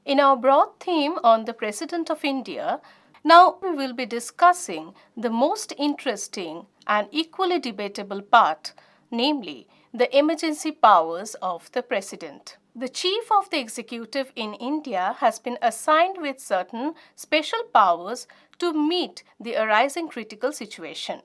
In our broad theme on the President of India, now we will be discussing the most interesting and equally debatable part, namely the emergency powers of the President. The Chief of the Executive in India has been assigned with certain special powers to meet the arising critical situation.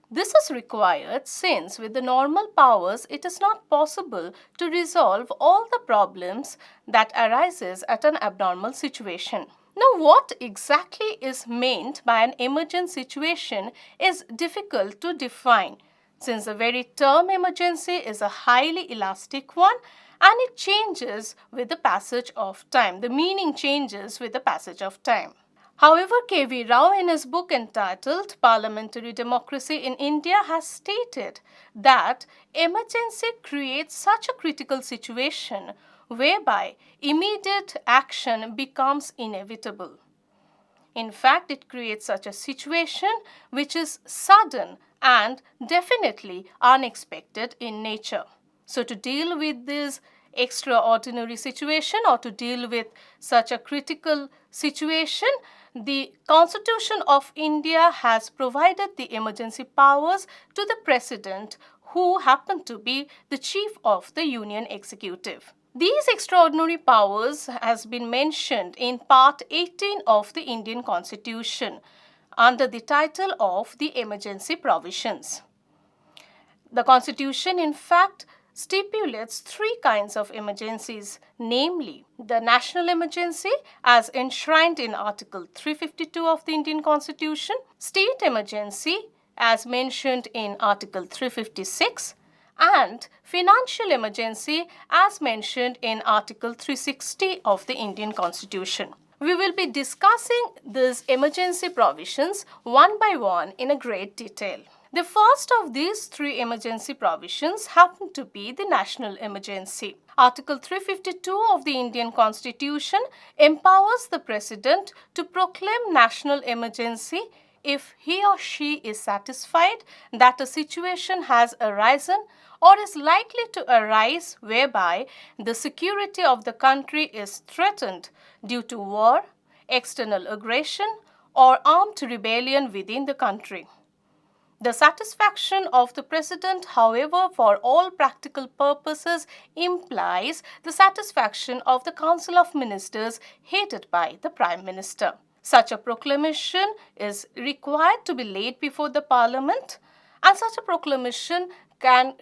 This is required since with the normal powers it is not possible to resolve all the problems that arises at an abnormal situation. Now what exactly is meant by an emergent situation is difficult to define since the very term emergency is a highly elastic one and it changes with the passage of time. The meaning changes with the passage of time. However, K.V. Rao in his book entitled Parliamentary Democracy in India has stated that emergency creates such a critical situation whereby immediate action becomes inevitable. In fact, it creates such a situation which is sudden and definitely unexpected in nature. So to deal with this extraordinary situation or to deal with such a critical situation, the Constitution of India has provided the emergency powers to the President, who happened to be the Chief of the Union Executive. These extraordinary powers has been mentioned in Part 18 of the Indian Constitution under the title of the Emergency Provisions. The Constitution, in fact, stipulates three kinds of emergencies, namely the national emergency as enshrined in Article 352 of the Indian Constitution, state emergency as mentioned in Article 356, and financial emergency as mentioned in Article 360 of the Indian Constitution. We will be discussing these emergency provisions one by one in a great detail. The first of these three emergency provisions happen to be the national emergency. Article 352 of the Indian Constitution empowers the President to proclaim national emergency if he or she is satisfied that a situation has arisen or is likely to arise whereby the security of the country is threatened due to war, external aggression, or armed rebellion within the country. The satisfaction of the President, however, for all practical purposes implies the satisfaction of the Council of Ministers headed by the Prime Minister. Such a proclamation is required to be laid before the Parliament, and such a proclamation can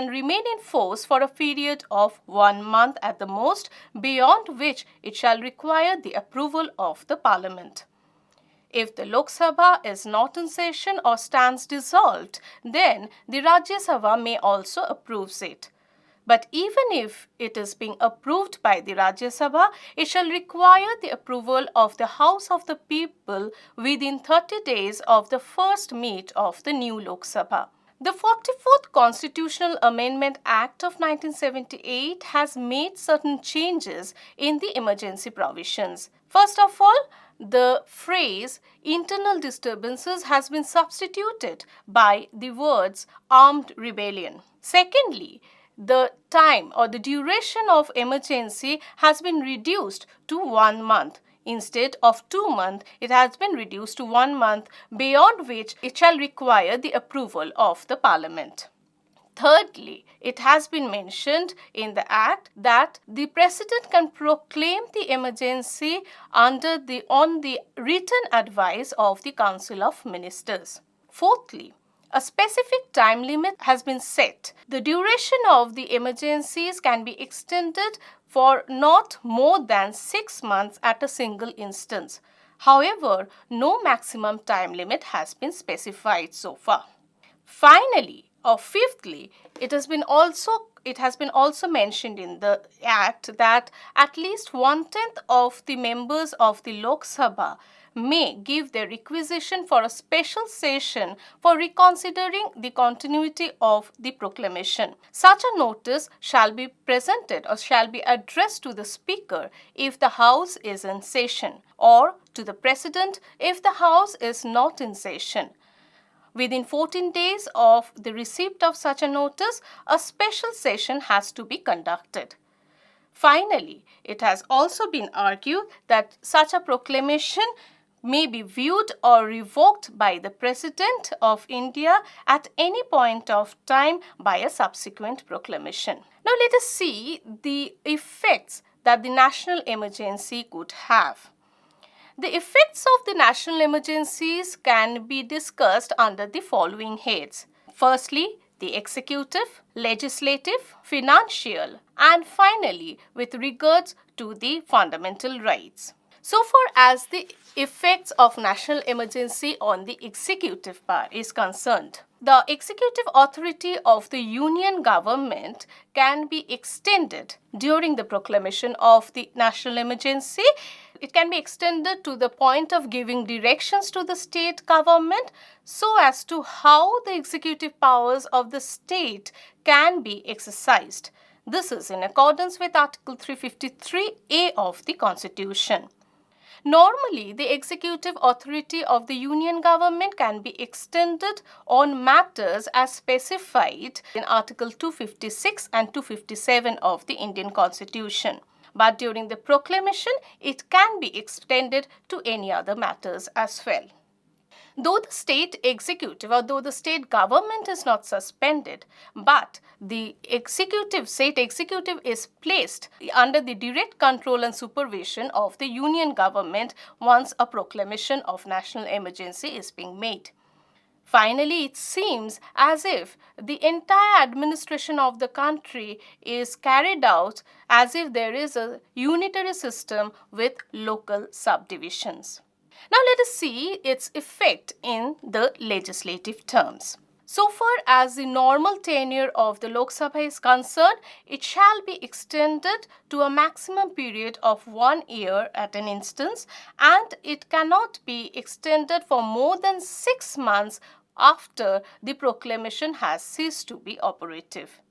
remain in force for a period of 1 month at the most, beyond which it shall require the approval of the Parliament. If the Lok Sabha is not in session or stands dissolved, then the Rajya Sabha may also approve it. But even if it is being approved by the Rajya Sabha, it shall require the approval of the House of the People within 30 days of the first meet of the new Lok Sabha. The 44th Constitutional Amendment Act of 1978 has made certain changes in the emergency provisions. First of all, the phrase internal disturbances has been substituted by the words armed rebellion. Secondly, the time or the duration of emergency has been reduced to 1 month. Instead of 2 months, it has been reduced to 1 month, beyond which it shall require the approval of the Parliament. Thirdly, it has been mentioned in the Act that the President can proclaim the emergency on the written advice of the Council of Ministers. Fourthly, a specific time limit has been set. The duration of the emergencies can be extended for not more than 6 months at a single instance. However, no maximum time limit has been specified so far. Finally, or fifthly, it has been also mentioned in the Act that at least 1/10 of the members of the Lok Sabha may give their requisition for a special session for reconsidering the continuity of the proclamation. Such a notice shall be presented or shall be addressed to the Speaker if the House is in session, or to the President if the House is not in session. Within 14 days of the receipt of such a notice, a special session has to be conducted. Finally, it has also been argued that such a proclamation may be viewed or revoked by the President of India at any point of time by a subsequent proclamation. Now let us see the effects that the national emergency could have. The effects of the national emergencies can be discussed under the following heads. Firstly, the executive, legislative, financial, and finally with regards to the fundamental rights. So far as the effects of national emergency on the executive power is concerned, the executive authority of the union government can be extended during the proclamation of the national emergency. It can be extended to the point of giving directions to the state government so as to how the executive powers of the state can be exercised. This is in accordance with Article 353A of the Constitution. Normally, the executive authority of the union government can be extended on matters as specified in Article 256 and 257 of the Indian Constitution. But during the proclamation, it can be extended to any other matters as well. Though the state executive or though the state government is not suspended, but the state executive is placed under the direct control and supervision of the union government once a proclamation of national emergency is being made. Finally, it seems as if the entire administration of the country is carried out as if there is a unitary system with local subdivisions. Now let us see its effect in the legislative terms. So far as the normal tenure of the Lok Sabha is concerned, it shall be extended to a maximum period of 1 year at an instance, and it cannot be extended for more than 6 months after the proclamation has ceased to be operative.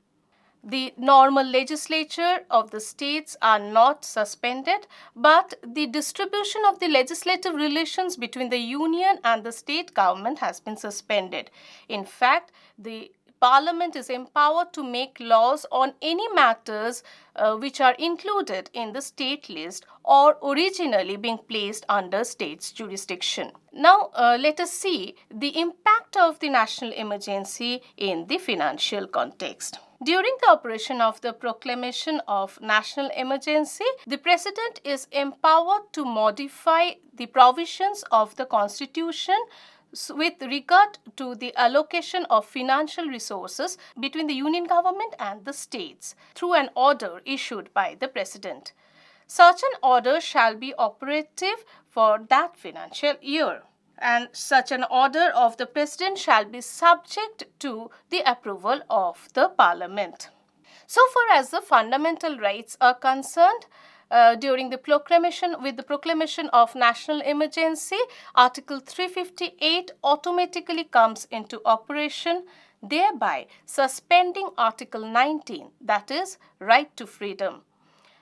The normal legislature of the states are not suspended, but the distribution of the legislative relations between the union and the state government has been suspended. In fact, the Parliament is empowered to make laws on any matters which are included in the state list or originally being placed under state's jurisdiction. Now, let us see the impact of the national emergency in the financial context. During the operation of the proclamation of national emergency, the President is empowered to modify the provisions of the Constitution with regard to the allocation of financial resources between the union government and the states through an order issued by the President. Such an order shall be operative for that financial year, and such an order of the President shall be subject to the approval of the Parliament. So far as the fundamental rights are concerned, during the proclamation of national emergency, Article 358 automatically comes into operation, thereby suspending Article 19, that is, right to freedom.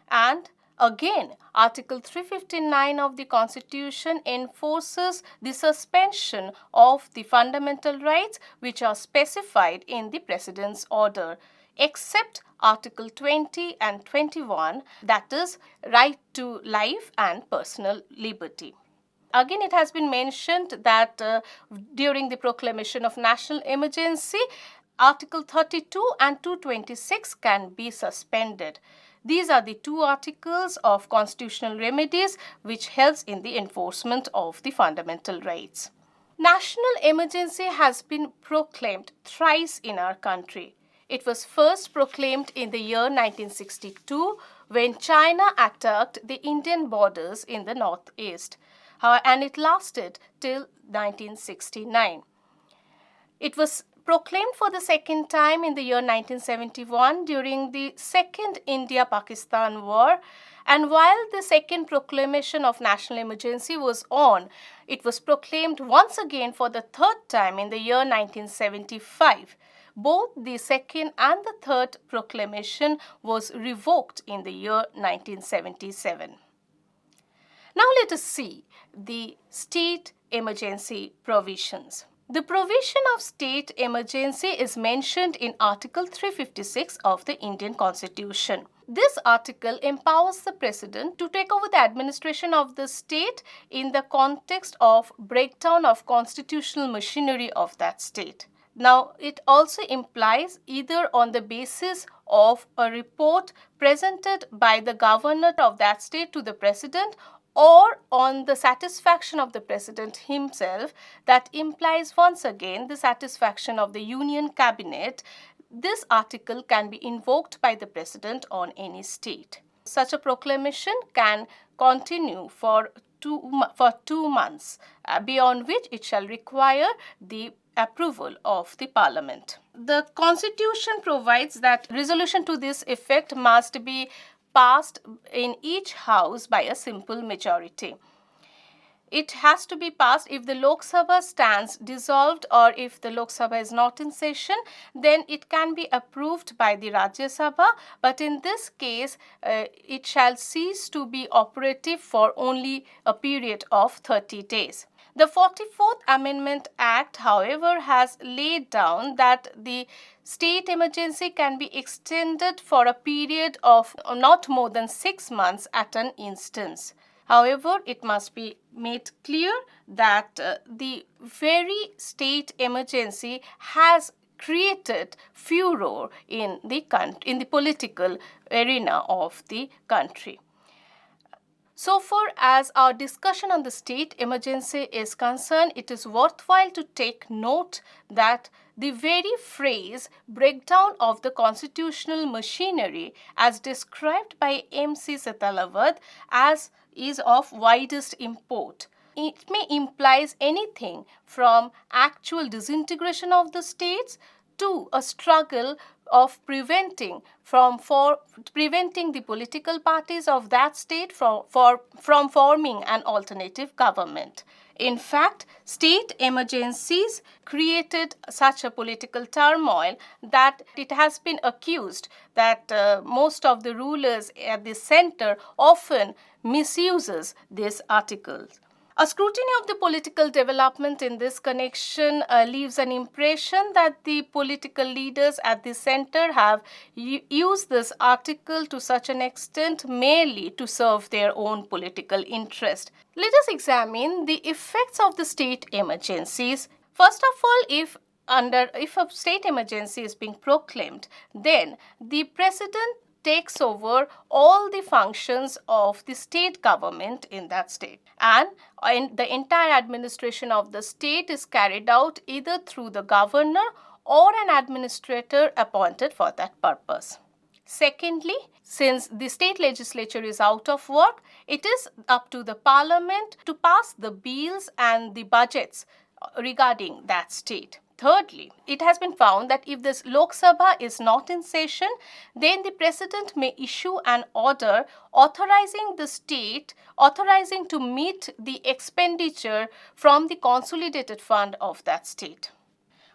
And again, Article 359 of the Constitution enforces the suspension of the fundamental rights which are specified in the President's order, except Article 20 and 21, that is, right to life and personal liberty. Again, it has been mentioned that during the proclamation of national emergency, Article 32 and 226 can be suspended. These are the two articles of constitutional remedies which helps in the enforcement of the fundamental rights. National emergency has been proclaimed thrice in our country. It was first proclaimed in the year 1962 when China attacked the Indian borders in the northeast, and it lasted till 1969. It was proclaimed for the second time in the year 1971 during the Second India-Pakistan War, and while the second proclamation of national emergency was on, it was proclaimed once again for the third time in the year 1975. Both the second and the third proclamation was revoked in the year 1977. Now let us see the state emergency provisions. The provision of state emergency is mentioned in Article 356 of the Indian Constitution. This article empowers the President to take over the administration of the state in the context of breakdown of constitutional machinery of that state. Now, it also implies either on the basis of a report presented by the governor of that state to the President or on the satisfaction of the President himself, that implies once again the satisfaction of the Union Cabinet. This article can be invoked by the President on any state. Such a proclamation can continue for 2 months, beyond which it shall require the approval of the Parliament. The Constitution provides that resolution to this effect must be passed in each house by a simple majority. It has to be passed if the Lok Sabha stands dissolved, or if the Lok Sabha is not in session, then it can be approved by the Rajya Sabha, but in this case it shall cease to be operative for only a period of 30 days. The 44th Amendment Act, however, has laid down that the state emergency can be extended for a period of not more than 6 months at an instance. However, it must be made clear that the very state emergency has created furor in the political arena of the country. So far as our discussion on the state emergency is concerned, it is worthwhile to take note that the very phrase breakdown of the constitutional machinery as described by M.C. Setalavad as is of widest import. It may implies anything from actual disintegration of the states to a struggle of preventing the political parties of that state from forming an alternative government. In fact, state emergencies created such a political turmoil that it has been accused that most of the rulers at the center often misuses these articles. A scrutiny of the political development in this connection leaves an impression that the political leaders at the center have used this article to such an extent merely to serve their own political interest. Let us examine the effects of the state emergencies. First of all, if a state emergency is being proclaimed, then the President takes over all the functions of the state government in that state, and the entire administration of the state is carried out either through the governor or an administrator appointed for that purpose. Secondly, since the state legislature is out of work, it is up to the Parliament to pass the bills and the budgets regarding that state. Thirdly, it has been found that if this Lok Sabha is not in session, then the President may issue an order authorizing the state to meet the expenditure from the consolidated fund of that state.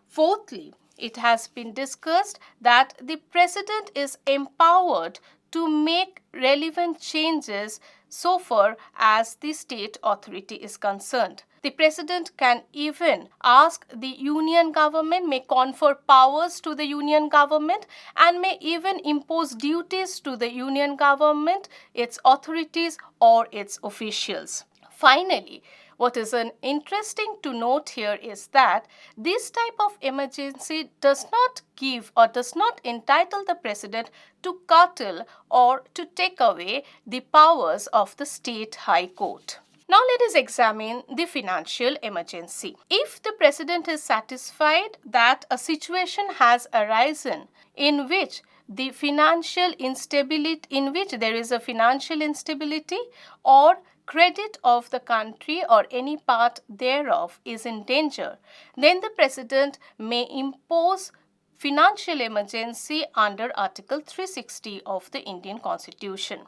Fourthly, it has been discussed that the President is empowered to make relevant changes so far as the state authority is concerned. The President can even ask the Union government, may confer powers to the Union government, and may even impose duties to the Union government, its authorities or its officials. Finally, what is interesting to note here is that this type of emergency does not give or does not entitle the President to curtail or to take away the powers of the State High Court. Now let us examine the financial emergency. If the President is satisfied that a situation has arisen in which there is a financial instability or credit of the country or any part thereof is in danger, then the President may impose financial emergency under Article 360 of the Indian Constitution.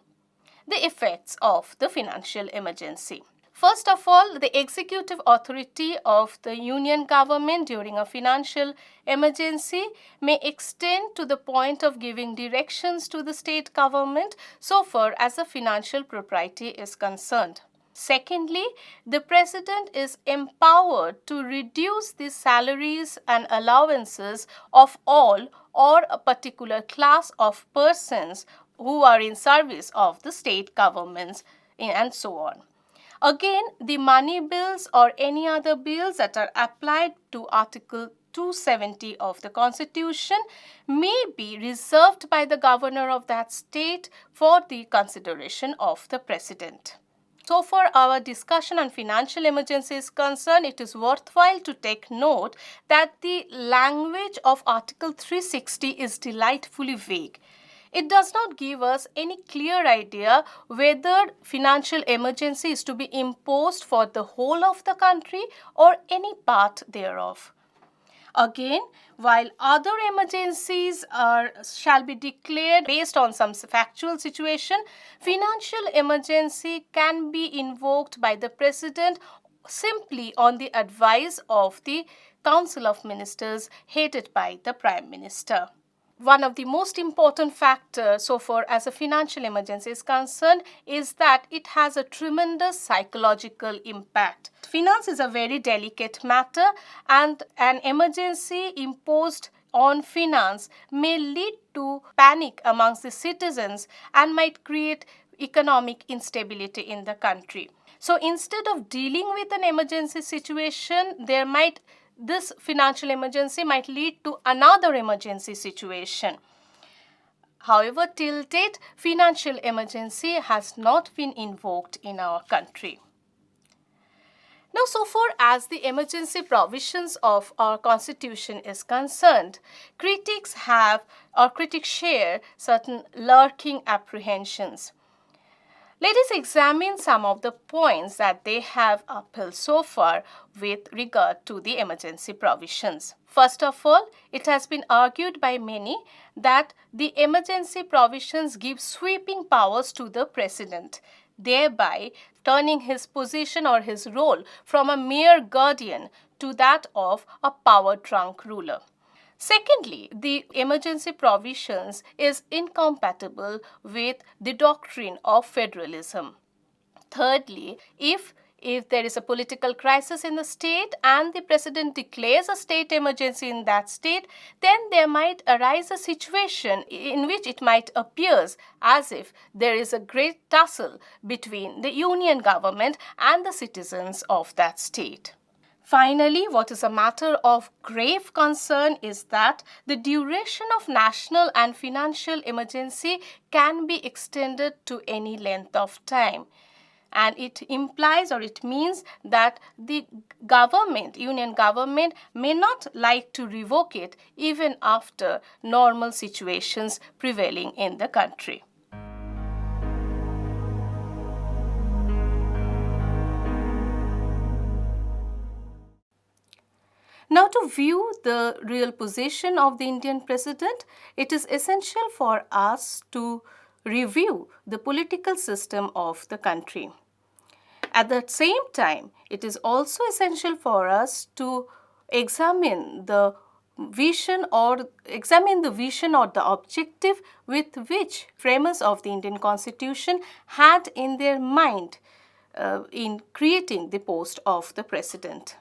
The effects of the financial emergency. First of all, the executive authority of the Union government during a financial emergency may extend to the point of giving directions to the state government so far as the financial propriety is concerned. Secondly, the President is empowered to reduce the salaries and allowances of all or a particular class of persons who are in service of the state governments and so on. Again, the money bills or any other bills that are applied to Article 270 of the Constitution may be reserved by the governor of that state for the consideration of the President. So far our discussion on financial emergency is concerned, it is worthwhile to take note that the language of Article 360 is delightfully vague. It does not give us any clear idea whether financial emergency is to be imposed for the whole of the country or any part thereof. Again, while other emergencies shall be declared based on some factual situation, financial emergency can be invoked by the President simply on the advice of the Council of Ministers headed by the Prime Minister. One of the most important factors so far as a financial emergency is concerned is that it has a tremendous psychological impact. Finance is a very delicate matter, and an emergency imposed on finance may lead to panic amongst the citizens and might create economic instability in the country. So instead of dealing with an emergency situation, this financial emergency might lead to another emergency situation. However, till date, financial emergency has not been invoked in our country. Now, so far as the emergency provisions of our Constitution is concerned, critics share certain lurking apprehensions. Let us examine some of the points that they have upheld so far with regard to the emergency provisions. First of all, it has been argued by many that the emergency provisions give sweeping powers to the President, thereby turning his position or his role from a mere guardian to that of a power-drunk ruler. Secondly, the emergency provisions is incompatible with the doctrine of federalism. Thirdly, if there is a political crisis in the state and the President declares a state emergency in that state, then there might arise a situation in which it might appear as if there is a great tussle between the union government and the citizens of that state. Finally, what is a matter of grave concern is that the duration of national and financial emergency can be extended to any length of time. And it implies or it means that the union government may not like to revoke it even after normal situations prevailing in the country. Now, to view the real position of the Indian President, it is essential for us to review the political system of the country. At the same time, it is also essential for us to examine the vision or the objective with which framers of the Indian Constitution had in their mind in creating the post of the President.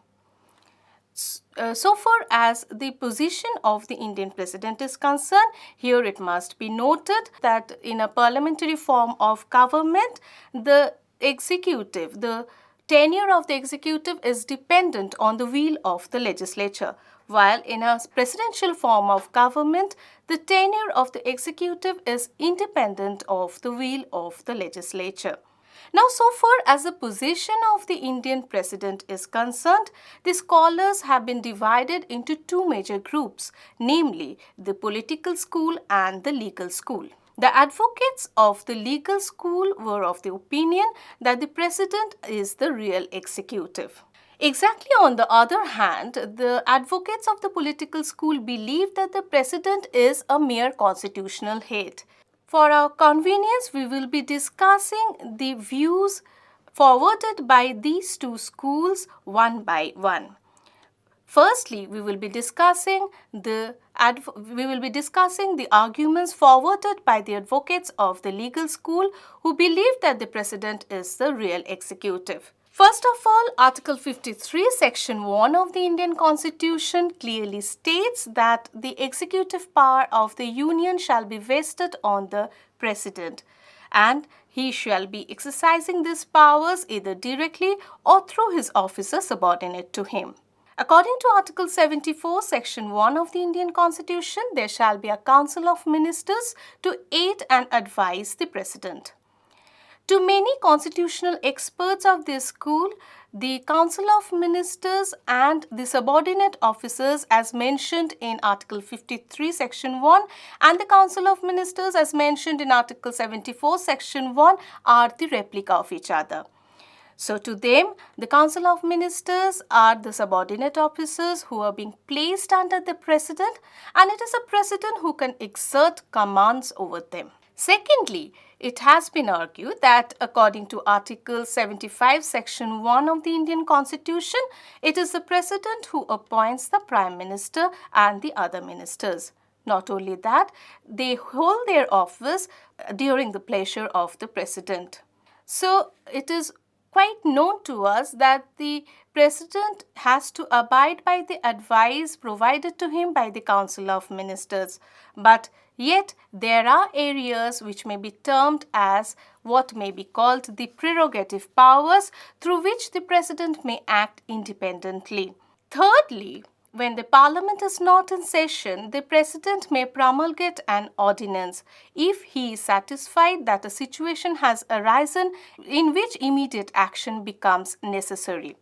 So far as the position of the Indian President is concerned, here it must be noted that in a parliamentary form of government, the tenure of the executive is dependent on the will of the legislature, while in a presidential form of government, the tenure of the executive is independent of the will of the legislature. Now, so far as the position of the Indian President is concerned, the scholars have been divided into two major groups, namely the political school and the legal school. The advocates of the legal school were of the opinion that the President is the real executive. Exactly on the other hand, the advocates of the political school believe that the President is a mere constitutional head. For our convenience, we will be discussing the views forwarded by these two schools one by one. Firstly, we will be discussing the arguments forwarded by the advocates of the legal school who believe that the President is the real executive. First of all, Article 53, Section 1 of the Indian Constitution clearly states that the executive power of the Union shall be vested on the President, and he shall be exercising these powers either directly or through his officers subordinate to him. According to Article 74, Section 1 of the Indian Constitution, there shall be a Council of Ministers to aid and advise the President. To many constitutional experts of this school, the Council of Ministers and the subordinate officers as mentioned in Article 53, Section 1 and the Council of Ministers as mentioned in Article 74, Section 1 are the replica of each other. So to them, the Council of Ministers are the subordinate officers who are being placed under the President, and it is a President who can exert commands over them. Secondly, it has been argued that according to Article 75, Section 1 of the Indian Constitution, it is the President who appoints the Prime Minister and the other ministers. Not only that, they hold their office during the pleasure of the President. So it is quite known to us that the President has to abide by the advice provided to him by the Council of Ministers. But yet there are areas which may be termed as what may be called the prerogative powers through which the President may act independently. Thirdly, when the Parliament is not in session, the President may promulgate an ordinance if he is satisfied that a situation has arisen in which immediate action becomes necessary.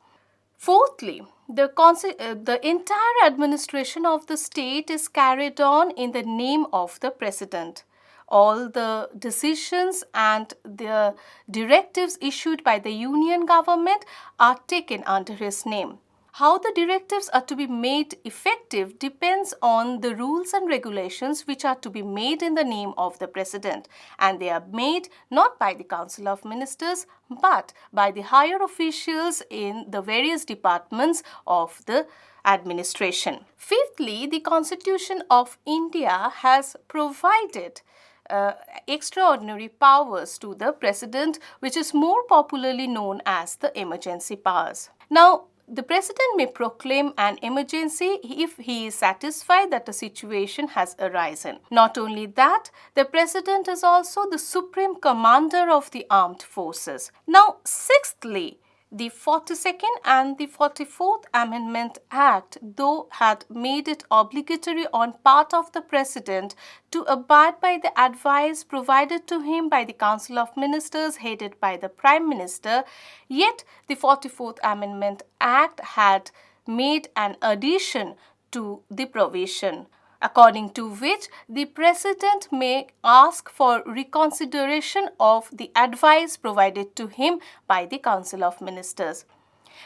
Fourthly, the entire administration of the state is carried on in the name of the President. All the decisions and the directives issued by the Union government are taken under his name. How the directives are to be made effective depends on the rules and regulations which are to be made in the name of the President, and they are made not by the Council of Ministers but by the higher officials in the various departments of the administration. Fifthly, the Constitution of India has provided extraordinary powers to the President, which is more popularly known as the emergency powers. Now, the President may proclaim an emergency if he is satisfied that a situation has arisen. Not only that, the President is also the supreme commander of the armed forces. Now, sixthly, the 42nd and the 44th Amendment Act, though had made it obligatory on part of the President to abide by the advice provided to him by the Council of Ministers headed by the Prime Minister, yet the 44th Amendment Act had made an addition to the provision, according to which the President may ask for reconsideration of the advice provided to him by the Council of Ministers.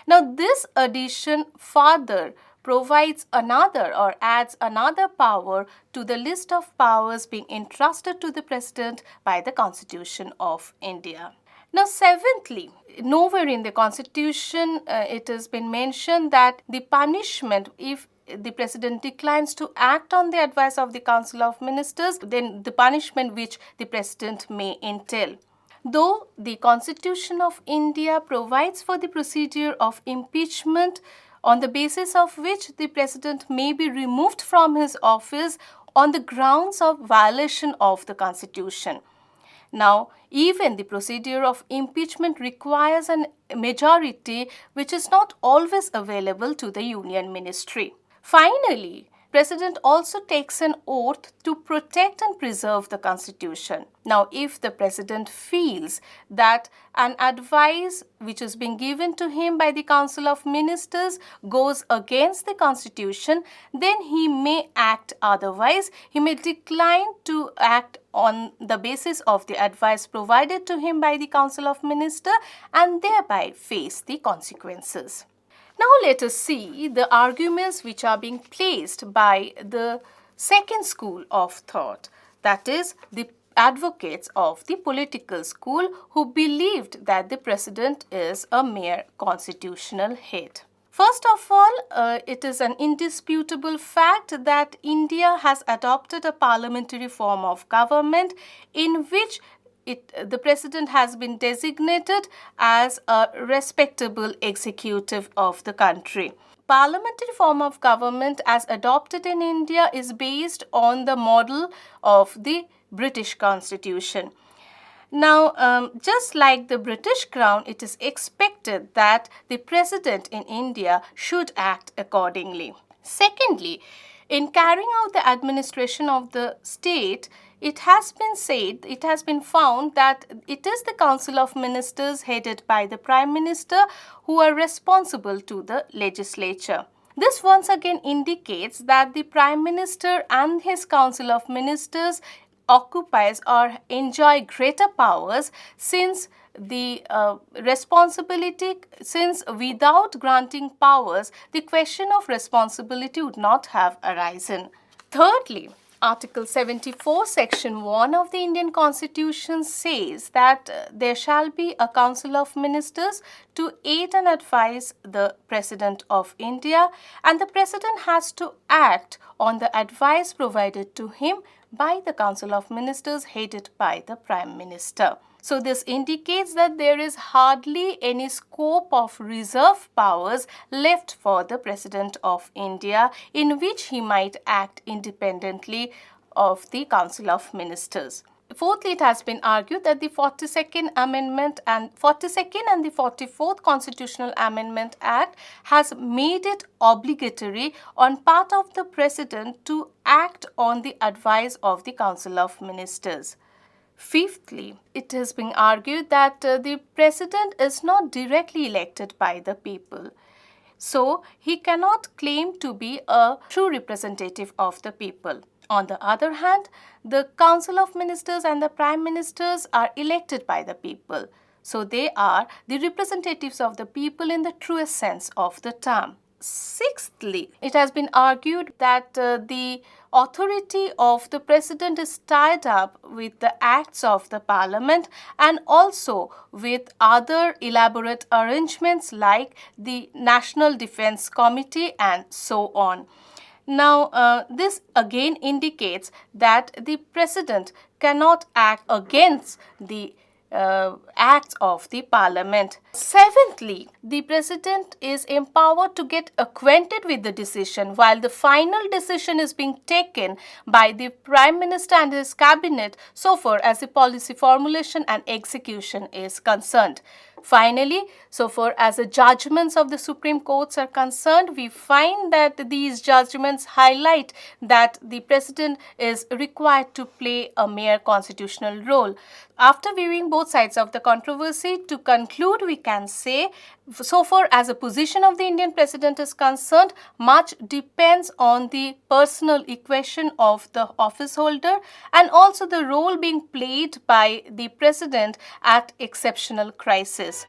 Now, this addition further provides another or adds another power to the list of powers being entrusted to the President by the Constitution of India. Now, seventhly, nowhere in the Constitution it has been mentioned that the punishment, if the President declines to act on the advice of the Council of Ministers, then the punishment which the President may entail. Though the Constitution of India provides for the procedure of impeachment on the basis of which the President may be removed from his office on the grounds of violation of the Constitution. Now, even the procedure of impeachment requires a majority which is not always available to the Union Ministry. Finally, President also takes an oath to protect and preserve the Constitution. Now, if the President feels that an advice which is being given to him by the Council of Ministers goes against the Constitution, then he may act otherwise. He may decline to act on the basis of the advice provided to him by the Council of Ministers and thereby face the consequences. Now let us see the arguments which are being placed by the second school of thought, that is the advocates of the political school who believed that the President is a mere constitutional head. First of all, it is an indisputable fact that India has adopted a parliamentary form of government in which the president has been designated as a respectable executive of the country. Parliamentary form of government as adopted in India is based on the model of the British Constitution. Now, just like the British Crown, it is expected that the president in India should act accordingly. Secondly, in carrying out the administration of the state, it has been found that it is the Council of Ministers headed by the Prime Minister who are responsible to the legislature. This once again indicates that the Prime Minister and his Council of Ministers occupies or enjoy greater powers since since without granting powers, the question of responsibility would not have arisen. Thirdly, Article 74, Section 1 of the Indian Constitution says that there shall be a Council of Ministers to aid and advise the President of India, and the President has to act on the advice provided to him by the Council of Ministers headed by the Prime Minister. So this indicates that there is hardly any scope of reserve powers left for the President of India in which he might act independently of the Council of Ministers. Fourthly, it has been argued that the 42nd Amendment and the 44th Constitutional Amendment Act has made it obligatory on part of the President to act on the advice of the Council of Ministers. Fifthly, it has been argued that the President is not directly elected by the people. So, he cannot claim to be a true representative of the people. On the other hand, the Council of Ministers and the Prime Ministers are elected by the people. So, they are the representatives of the people in the truest sense of the term. Sixthly, it has been argued that the authority of the President is tied up with the acts of the Parliament and also with other elaborate arrangements like the National Defence Committee and so on. Now, this again indicates that the President cannot act against the acts of the Parliament. Seventhly, the President is empowered to get acquainted with the decision while the final decision is being taken by the Prime Minister and his cabinet so far as the policy formulation and execution is concerned. Finally, so far as the judgments of the Supreme Courts are concerned, we find that these judgments highlight that the President is required to play a mere constitutional role. After viewing both sides of the controversy, to conclude, we can say, so far as the position of the Indian President is concerned, much depends on the personal equation of the office holder and also the role being played by the President at exceptional crisis.